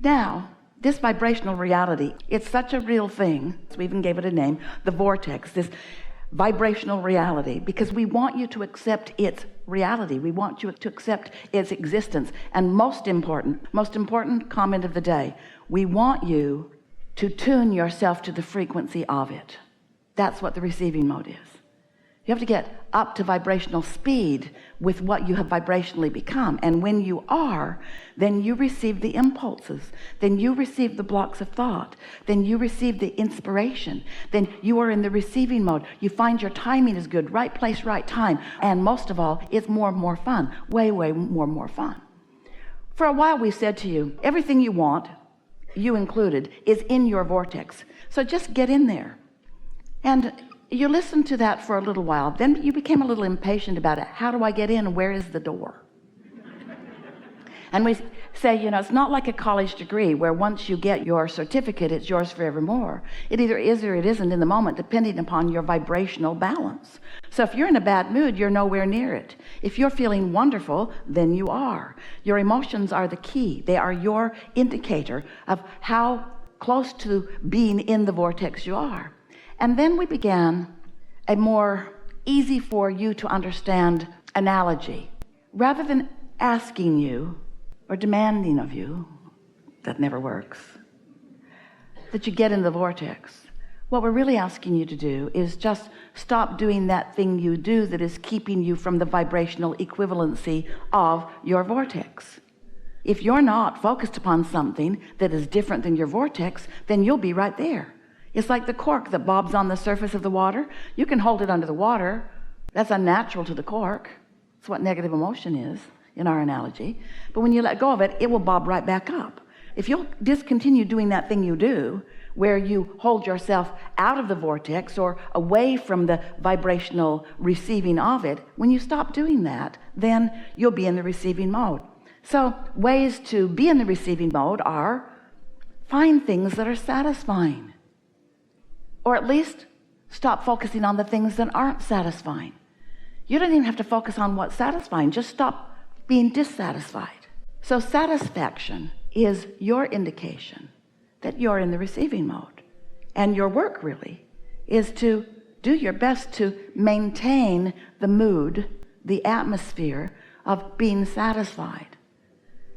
Now, this vibrational reality, it's such a real thing. We even gave it a name, the vortex, this vibrational reality, because we want you to accept its reality. We want you to accept its existence. And most important comment of the day, we want you to tune yourself to the frequency of it. That's what the receiving mode is. You have to get up to vibrational speed with what you have vibrationally become. And when you are, then you receive the impulses. Then you receive the blocks of thought. Then you receive the inspiration. Then you are in the receiving mode. You find your timing is good, right place, right time. And most of all, it's more and more fun, way more fun. For a while we said to you, everything you want, you included, is in your vortex. So just get in there. And you listened to that for a little while. Then you became a little impatient about it. How do I get in? Where is the door? And we say, it's not like a college degree where once you get your certificate, it's yours forevermore. It either is or it isn't in the moment, depending upon your vibrational balance. So if you're in a bad mood, you're nowhere near it. If you're feeling wonderful, then you are. Your emotions are the key. They are your indicator of how close to being in the vortex you are. And then we began a more easy for you to understand analogy. Rather than asking you or demanding of you, that never works, that you get in the vortex. What we're really asking you to do is just stop doing that thing you do that is keeping you from the vibrational equivalency of your vortex. If you're not focused upon something that is different than your vortex, then you'll be right there. It's like the cork that bobs on the surface of the water. You can hold it under the water. That's unnatural to the cork. That's what negative emotion is in our analogy. But when you let go of it, it will bob right back up. If you'll discontinue doing that thing you do, where you hold yourself out of the vortex or away from the vibrational receiving of it, when you stop doing that, then you'll be in the receiving mode. So ways to be in the receiving mode are find things that are satisfying. Or at least stop focusing on the things that aren't satisfying. You don't even have to focus on what's satisfying. Just stop being dissatisfied. So satisfaction is your indication that you're in the receiving mode. And your work really is to do your best to maintain the mood, the atmosphere of being satisfied.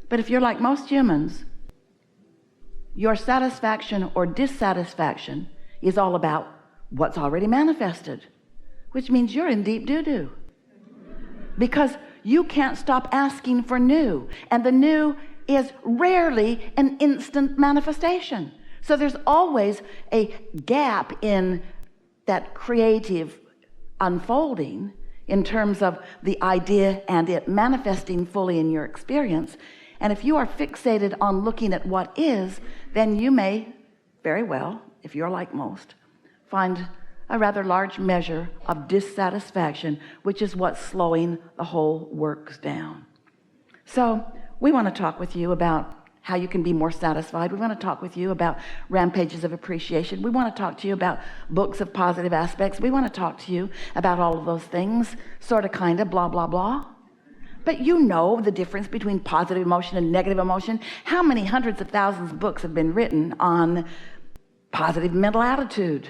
But if you're like most humans, your satisfaction or dissatisfaction is all about what's already manifested, which means you're in deep doo-doo. Because you can't stop asking for new, and the new is rarely an instant manifestation. So there's always a gap in that creative unfolding in terms of the idea and it manifesting fully in your experience. And if you are fixated on looking at what is, then you may very well, if you're like most, find a rather large measure of dissatisfaction, which is what's slowing the whole works down. So we want to talk with you about how you can be more satisfied. We want to talk with you about rampages of appreciation. We want to talk to you about books of positive aspects. We want to talk to you about all of those things, sort of, kind of, blah, blah, blah. But you know the difference between positive emotion and negative emotion. How many hundreds of thousands of books have been written on positive mental attitude?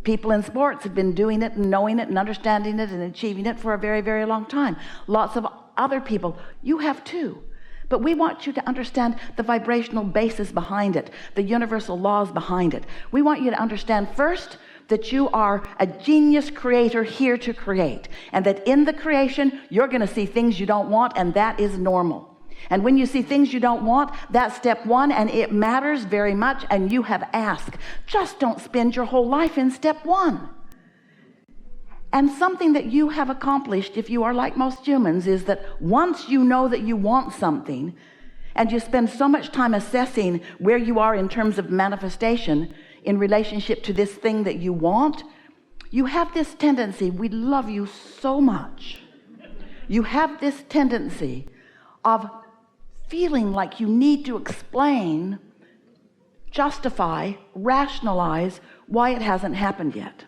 People in sports have been doing it and knowing it and understanding it and achieving it for a very, very long time. Lots of other people, you have too. But we want you to understand the vibrational basis behind it, the universal laws behind it. We want you to understand first that you are a genius creator here to create, and that in the creation you're going to see things you don't want, and that is normal. And when you see things you don't want, that's step one, and it matters very much, and you have asked. Just don't spend your whole life in step one. And something that you have accomplished, if you are like most humans, is that once you know that you want something, and you spend so much time assessing where you are in terms of manifestation in relationship to this thing that you want, you have this tendency, we love you so much, you have this tendency of feeling like you need to explain, justify, rationalize why it hasn't happened yet.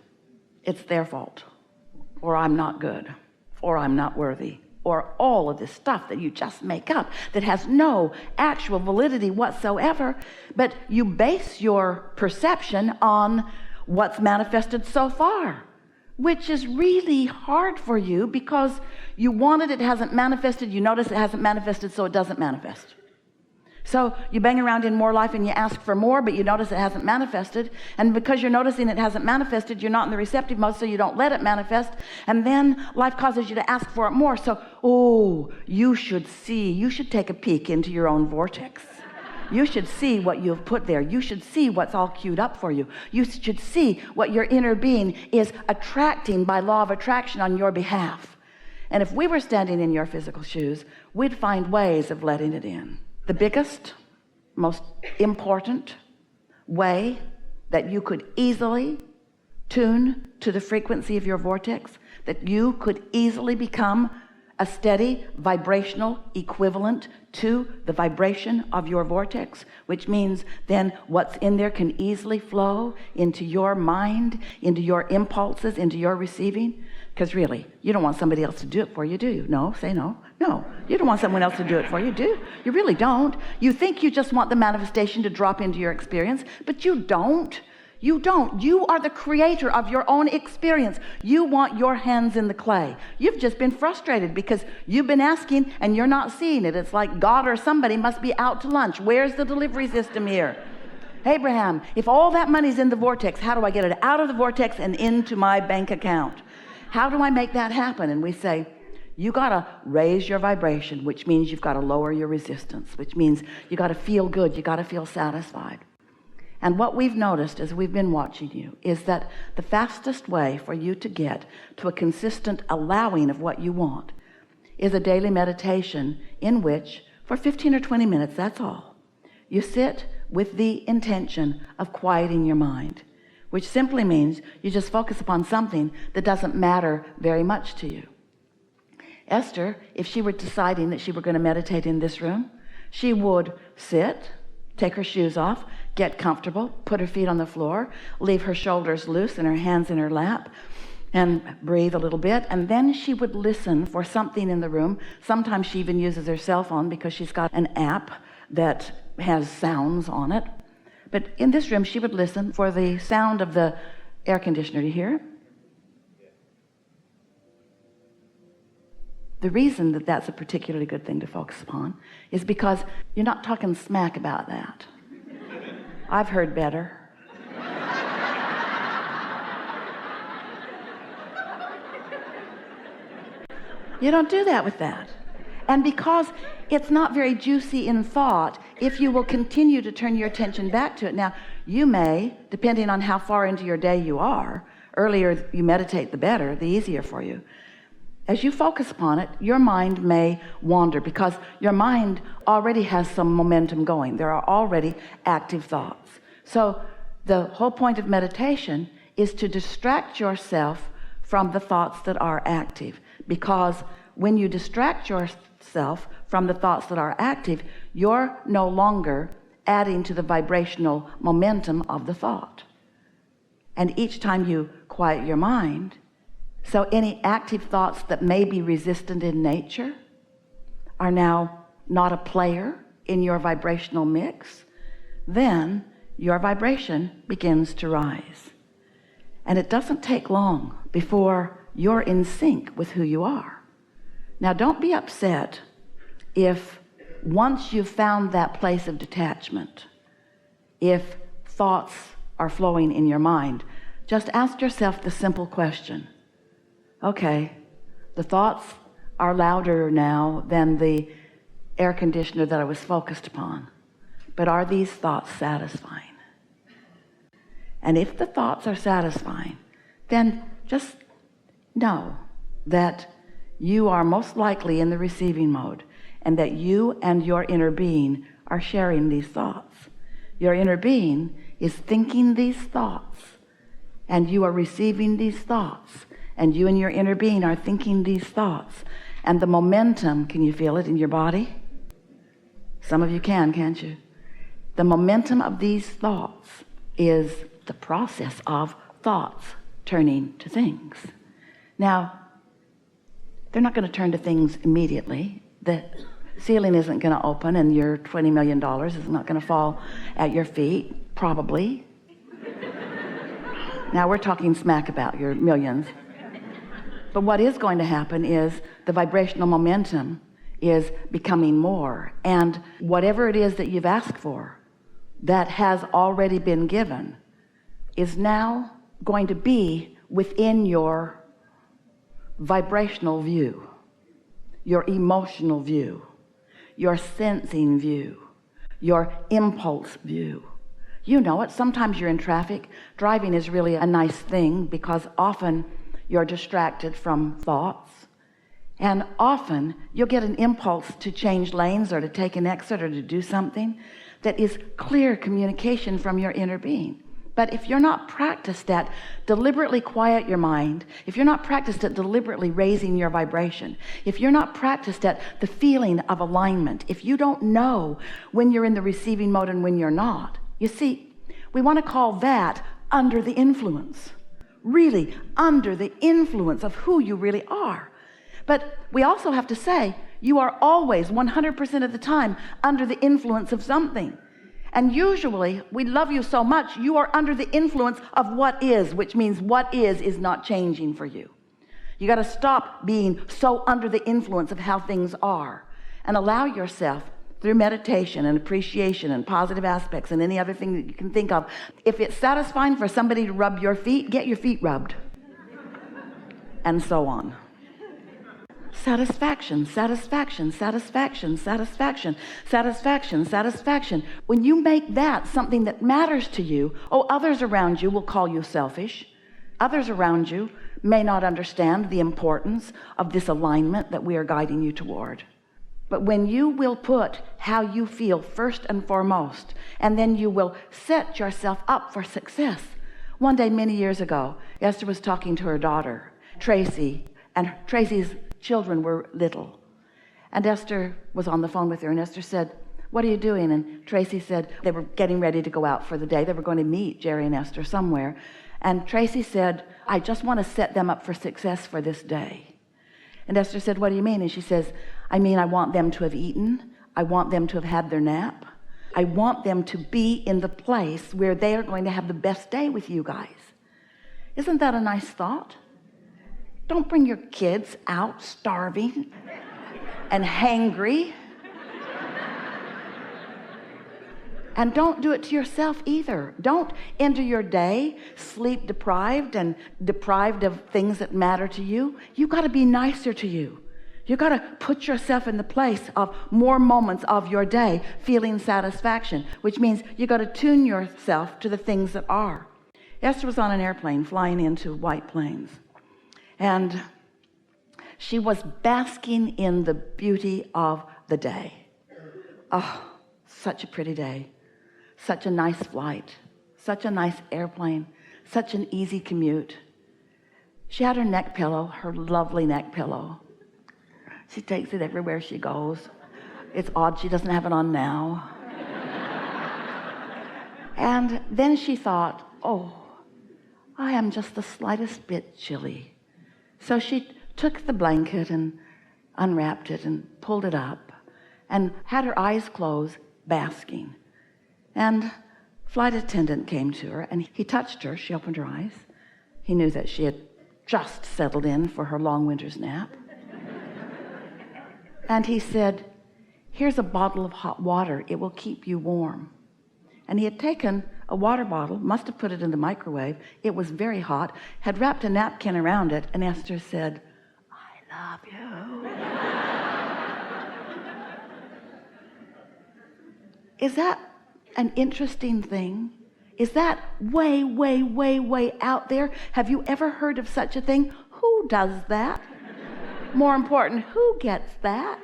It's their fault, or I'm not good, or I'm not worthy, or all of this stuff that you just make up that has no actual validity whatsoever, but you base your perception on what's manifested so far, which is really hard for you because you want it, it hasn't manifested, you notice it hasn't manifested, so it doesn't manifest. So you bang around in more life and you ask for more, but you notice it hasn't manifested. And because you're noticing it hasn't manifested, you're not in the receptive mode, so you don't let it manifest. And then life causes you to ask for it more. So, you should take a peek into your own vortex. You should see what you have put there. You should see what's all queued up for you. You should see what your inner being is attracting by law of attraction on your behalf. And if we were standing in your physical shoes, we'd find ways of letting it in. The biggest, most important way that you could easily tune to the frequency of your vortex, that you could easily become a steady vibrational equivalent to the vibration of your vortex, which means then what's in there can easily flow into your mind, into your impulses, into your receiving. Because really, you don't want somebody else to do it for you, do you? No, say no. No, you don't want someone else to do it for you, do you? You really don't. You think you just want the manifestation to drop into your experience, but you don't. You don't. You are the creator of your own experience. You want your hands in the clay. You've just been frustrated because you've been asking and you're not seeing it. It's like God or somebody must be out to lunch. Where's the delivery system here? Abraham, if all that money's in the vortex, how do I get it out of the vortex and into my bank account? How do I make that happen? And we say, you got to raise your vibration, which means you've got to lower your resistance, which means you got to feel good. You got to feel satisfied. And what we've noticed as we've been watching you is that the fastest way for you to get to a consistent allowing of what you want is a daily meditation in which for 15 or 20 minutes, that's all, you sit with the intention of quieting your mind, which simply means you just focus upon something that doesn't matter very much to you. Esther, if she were deciding that she were going to meditate in this room, she would sit, take her shoes off, get comfortable, put her feet on the floor, leave her shoulders loose and her hands in her lap, and breathe a little bit. And then she would listen for something in the room. Sometimes she even uses her cell phone because she's got an app that has sounds on it. But in this room, she would listen for the sound of the air conditioner. Do you hear it? The reason that that's a particularly good thing to focus upon is because you're not talking smack about that. I've heard better. You don't do that with that. And because it's not very juicy in thought, if you will continue to turn your attention back to it. Now, you may, depending on how far into your day you are, earlier you meditate, the better, the easier for you. As you focus upon it, your mind may wander because your mind already has some momentum going. There are already active thoughts. So the whole point of meditation is to distract yourself from the thoughts that are active, because when you distract yourself from the thoughts that are active, you're no longer adding to the vibrational momentum of the thought. And each time you quiet your mind, so any active thoughts that may be resistant in nature are now not a player in your vibrational mix, then your vibration begins to rise. And it doesn't take long before you're in sync with who you are. Now, don't be upset if once you've found that place of detachment, if thoughts are flowing in your mind, just ask yourself the simple question. Okay, the thoughts are louder now than the air conditioner that I was focused upon, but are these thoughts satisfying? And if the thoughts are satisfying, then just know that you are most likely in the receiving mode, and that you and your inner being are sharing these thoughts. Your inner being is thinking these thoughts, and you are receiving these thoughts. And you and your inner being are thinking these thoughts. And the momentum, can you feel it in your body? Some of you can, can't you? The momentum of these thoughts is the process of thoughts turning to things. Now, they're not going to turn to things immediately. The ceiling isn't going to open and your $20 million is not going to fall at your feet, probably. Now we're talking smack about your millions. But what is going to happen is the vibrational momentum is becoming more, and whatever it is that you've asked for that has already been given is now going to be within your vibrational view, your emotional view, your sensing view, your impulse view. You know it. Sometimes you're in traffic. Driving is really a nice thing because often you're distracted from thoughts, and often you'll get an impulse to change lanes or to take an exit or to do something that is clear communication from your inner being. But if you're not practiced at deliberately quiet your mind, if you're not practiced at deliberately raising your vibration, if you're not practiced at the feeling of alignment, if you don't know when you're in the receiving mode and when you're not, you see, we want to call that under the influence. Really under the influence of who you really are. But we also have to say, you are always 100% of the time under the influence of something. And usually we love you so much, you are under the influence of what is, which means what is not changing for you. You got to stop being so under the influence of how things are and allow yourself through meditation and appreciation and positive aspects and any other thing that you can think of. If it's satisfying for somebody to rub your feet, get your feet rubbed. And so on. Satisfaction, satisfaction, satisfaction, satisfaction, satisfaction, satisfaction. When you make that something that matters to you, others around you will call you selfish. Others around you may not understand the importance of this alignment that we are guiding you toward. But when you will put how you feel first and foremost, and then you will set yourself up for success. One day many years ago, Esther was talking to her daughter, Tracy, and Tracy's children were little. And Esther was on the phone with her, and Esther said, "What are you doing?" And Tracy said they were getting ready to go out for the day. They were going to meet Jerry and Esther somewhere. And Tracy said, "I just want to set them up for success for this day." And Esther said, "What do you mean?" And she says, "I mean, I want them to have eaten. I want them to have had their nap. I want them to be in the place where they are going to have the best day with you guys." Isn't that a nice thought? Don't bring your kids out starving and hangry. And don't do it to yourself either. Don't enter your day sleep deprived and deprived of things that matter to you. You've got to be nicer to you. You've got to put yourself in the place of more moments of your day feeling satisfaction, which means you've got to tune yourself to the things that are. Esther was on an airplane flying into White Plains, and she was basking in the beauty of the day. Oh, such a pretty day. Such a nice flight, such a nice airplane, such an easy commute. She had her neck pillow, her lovely neck pillow. She takes it everywhere she goes. It's odd she doesn't have it on now. And then she thought, "Oh, I am just the slightest bit chilly." So she took the blanket and unwrapped it and pulled it up and had her eyes closed, basking. And flight attendant came to her, and he touched her. She opened her eyes. He knew that she had just settled in for her long winter's nap. And he said, "Here's a bottle of hot water. It will keep you warm." And he had taken a water bottle, must have put it in the microwave. It was very hot, had wrapped a napkin around it, and Esther said, "I love you." Is that an interesting thing? Is that way, way, way, way out there? Have you ever heard of such a thing? Who does that? More important, who gets that?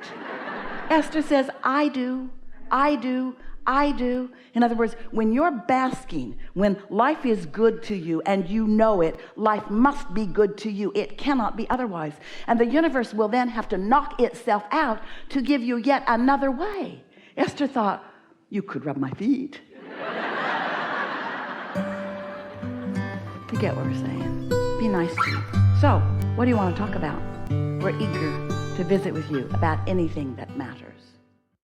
Esther says, "I do, I do, I do." In other words, when you're basking, when life is good to you and you know it, life must be good to you. It cannot be otherwise. And the universe will then have to knock itself out to give you yet another way. Esther thought, "You could rub my feet." You get what we're saying. Be nice to you. So, what do you want to talk about? We're eager to visit with you about anything that matters.